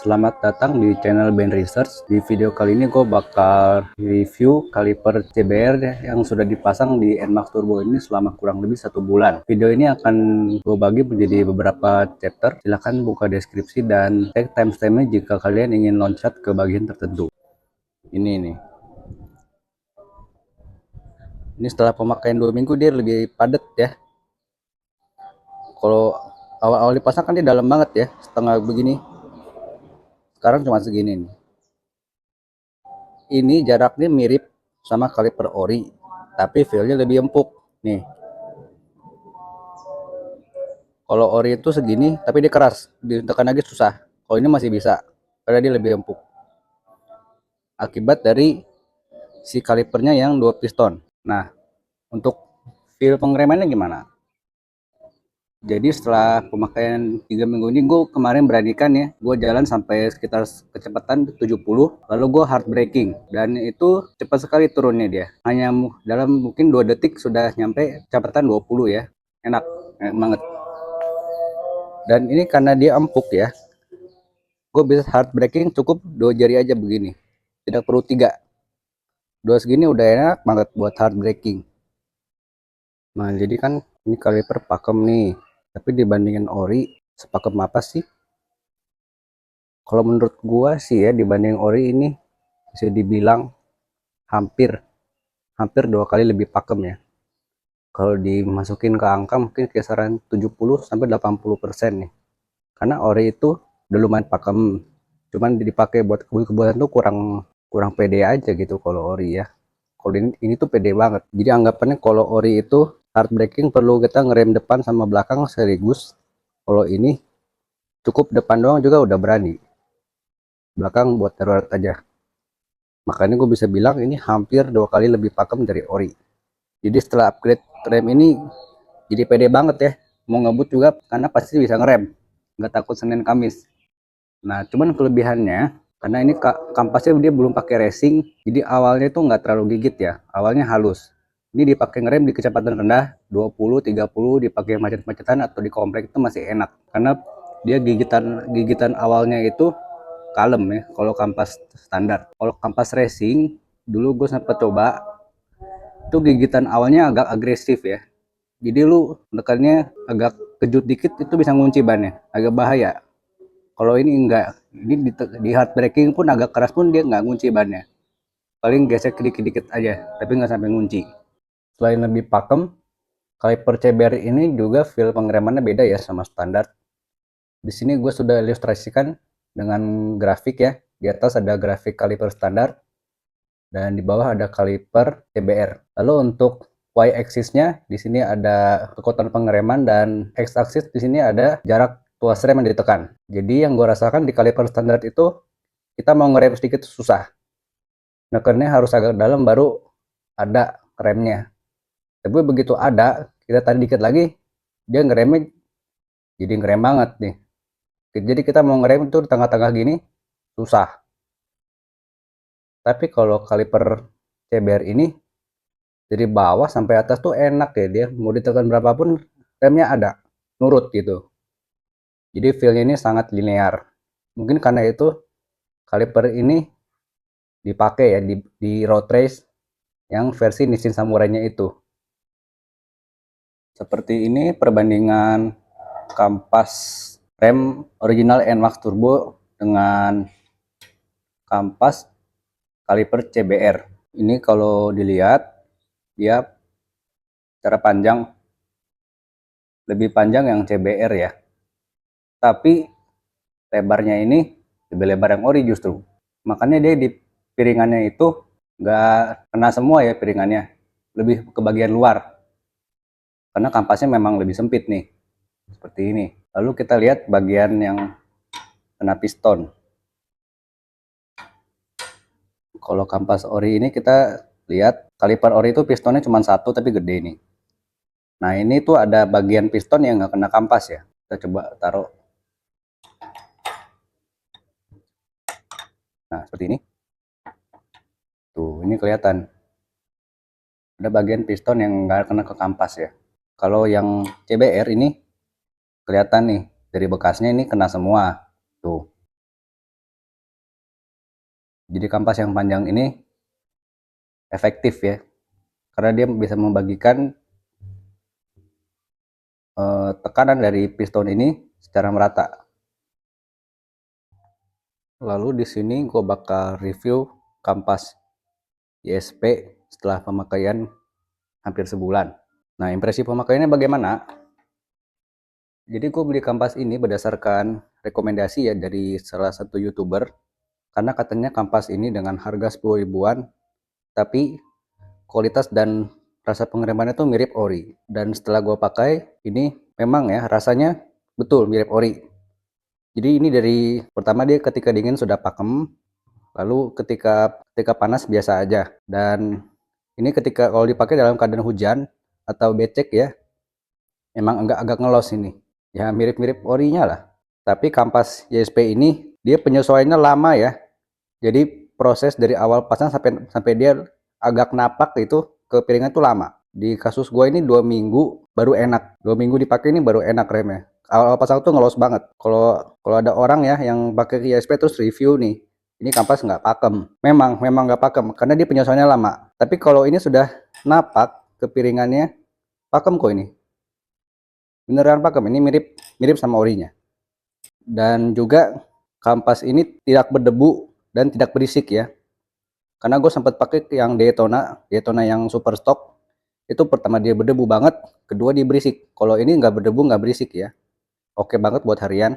Selamat datang di channel Ben Research. Di video kali ini gue bakal review kaliper CBR yang sudah dipasang di NMAX Turbo ini selama kurang lebih 1 bulan. Video ini akan gue bagi menjadi beberapa chapter. Silahkan buka deskripsi dan cek timestampnya jika kalian ingin loncat ke bagian tertentu. Ini nih. Ini setelah pemakaian 2 minggu dia lebih padat ya. Kalau awal-awal dipasang kan dia dalam banget ya, setengah begini. Sekarang cuma segini nih. Ini jaraknya mirip sama kaliper ori, tapi feelnya lebih empuk nih. Kalau ori itu segini tapi dia keras, ditekan lagi susah. Kalau ini masih bisa karena dia lebih empuk, akibat dari si kalipernya yang 2 piston. Nah, untuk feel pengeremannya gimana? Jadi setelah pemakaian 3 minggu ini, gue kemarin beranikan ya, gue jalan sampai sekitar kecepatan 70, lalu gue hard braking, dan itu cepat sekali turunnya dia. Hanya dalam mungkin 2 detik sudah nyampe kecepatan 20 ya, enak, enak banget. Dan ini karena dia empuk ya, gue bisa hard braking cukup 2 jari aja begini, tidak perlu 3. 2 segini udah enak banget buat hard braking. Nah jadi kan ini kaliper pakem nih, tapi dibandingin ori, sepakem apa sih? Kalau menurut gua sih ya, dibanding ori ini bisa dibilang hampir hampir 2 kali lebih pakem ya. Kalau dimasukin ke angka mungkin kisaran 70 sampai 80% nih. Karena ori itu udah lumayan pakem, cuman dipakai buat kebun-kebunan tuh kurang kurang pede aja gitu kalau ori ya. Kalau ini tuh pede banget. Jadi anggapannya kalau ori itu hard braking perlu kita ngerem depan sama belakang sekaligus. Kalau ini cukup depan doang juga udah berani. Belakang buat darurat aja. Makanya gue bisa bilang ini hampir 2 kali lebih pakem dari ori. Jadi setelah upgrade rem ini jadi pede banget ya. Mau ngebut juga karena pasti bisa ngerem. Nggak takut Senin Kamis. Nah cuman kelebihannya, karena ini kampasnya dia belum pakai racing, jadi awalnya itu nggak terlalu gigit ya. Awalnya halus. Ini dipakai ngerem di kecepatan rendah 20, 30, dipakai macet-macetan atau di komplek itu masih enak. Karena dia gigitan awalnya itu kalem ya kalau kampas standar. Kalau kampas racing dulu gue sempat coba, itu gigitan awalnya agak agresif ya, jadi lu tekannya agak kejut dikit itu bisa ngunci bannya, agak bahaya. Kalau ini enggak, ini di hard braking pun agak keras pun dia nggak ngunci bannya, paling gesek dikit-dikit aja tapi nggak sampai ngunci. Selain lebih pakem, kaliper CBR ini juga feel pengeremannya beda ya sama standar. Di sini gue sudah ilustrasikan dengan grafik ya. Di atas ada grafik kaliper standar dan di bawah ada kaliper CBR. Lalu untuk y-axisnya di sini ada kekuatan pengereman dan x-axis di sini ada jarak tuas rem yang ditekan. Jadi yang gue rasakan di kaliper standar itu kita mau ngerem sedikit susah. Nekennya harus agak dalam baru ada remnya. Tapi begitu ada, kita tarik dikit lagi, dia ngeremnya jadi ngerem banget nih. Jadi kita mau ngerem itu di tengah-tengah gini susah. Tapi kalau kaliper CBR ini dari bawah sampai atas tuh enak ya, dia mau ditekan berapapun remnya ada, nurut gitu. Jadi feelnya ini sangat linear. Mungkin karena itu kaliper ini dipakai ya di road race yang versi Nissin Samurai-nya itu. Seperti ini perbandingan kampas rem original NMAX Turbo dengan kampas kaliper CBR. Ini kalau dilihat dia secara panjang lebih panjang yang CBR ya, tapi lebarnya ini lebih lebar yang ori justru. Makanya dia di piringannya itu nggak kena semua ya piringannya, lebih ke bagian luar karena kampasnya memang lebih sempit nih, seperti ini. Lalu kita lihat bagian yang kena piston. Kalau kampas ori ini kita lihat kaliper ori itu pistonnya cuma satu tapi gede nih. Nah ini tuh ada bagian piston yang nggak kena kampas ya. Kita coba taruh. Nah seperti ini. Tuh ini kelihatan. Ada bagian piston yang nggak kena ke kampas ya. Kalau yang CBR ini kelihatan nih dari bekasnya ini kena semua. Tuh. Jadi kampas yang panjang ini efektif ya, karena dia bisa membagikan tekanan dari piston ini secara merata. Lalu di sini gue bakal review kampas ISP setelah pemakaian hampir sebulan. Nah, impresi pemakaiannya bagaimana? Jadi gue beli kampas ini berdasarkan rekomendasi ya dari salah satu YouTuber, karena katanya kampas ini dengan harga 10 ribuan, tapi kualitas dan rasa pengeremannya tuh mirip ori. Dan setelah gue pakai, ini memang ya rasanya betul mirip ori. Jadi ini dari pertama dia ketika dingin sudah pakem, lalu ketika panas biasa aja. Dan ini ketika kalau dipakai dalam keadaan hujan atau becek ya, memang agak ngelos ini. Ya mirip-mirip orinya lah. Tapi kampas YSP ini dia penyesuaiannya lama ya. Jadi proses dari awal pasang sampai dia agak napak itu ke piringan itu lama. Di kasus gue ini 2 minggu baru enak. 2 minggu dipakai ini baru enak remnya. Awal pasang tuh ngelos banget. Kalau ada orang ya yang pakai YSP terus review nih, ini kampas nggak pakem. Memang nggak pakem karena dia penyesuaiannya lama. Tapi kalau ini sudah napak ke piringannya, pakem kok ini. Beneran pakem, ini mirip sama orinya. Dan juga kampas ini tidak berdebu dan tidak berisik ya. Karena gue sempat pakai yang Daytona yang super stock. Itu pertama dia berdebu banget, kedua dia berisik. Kalau ini nggak berdebu nggak berisik ya. Oke banget buat harian.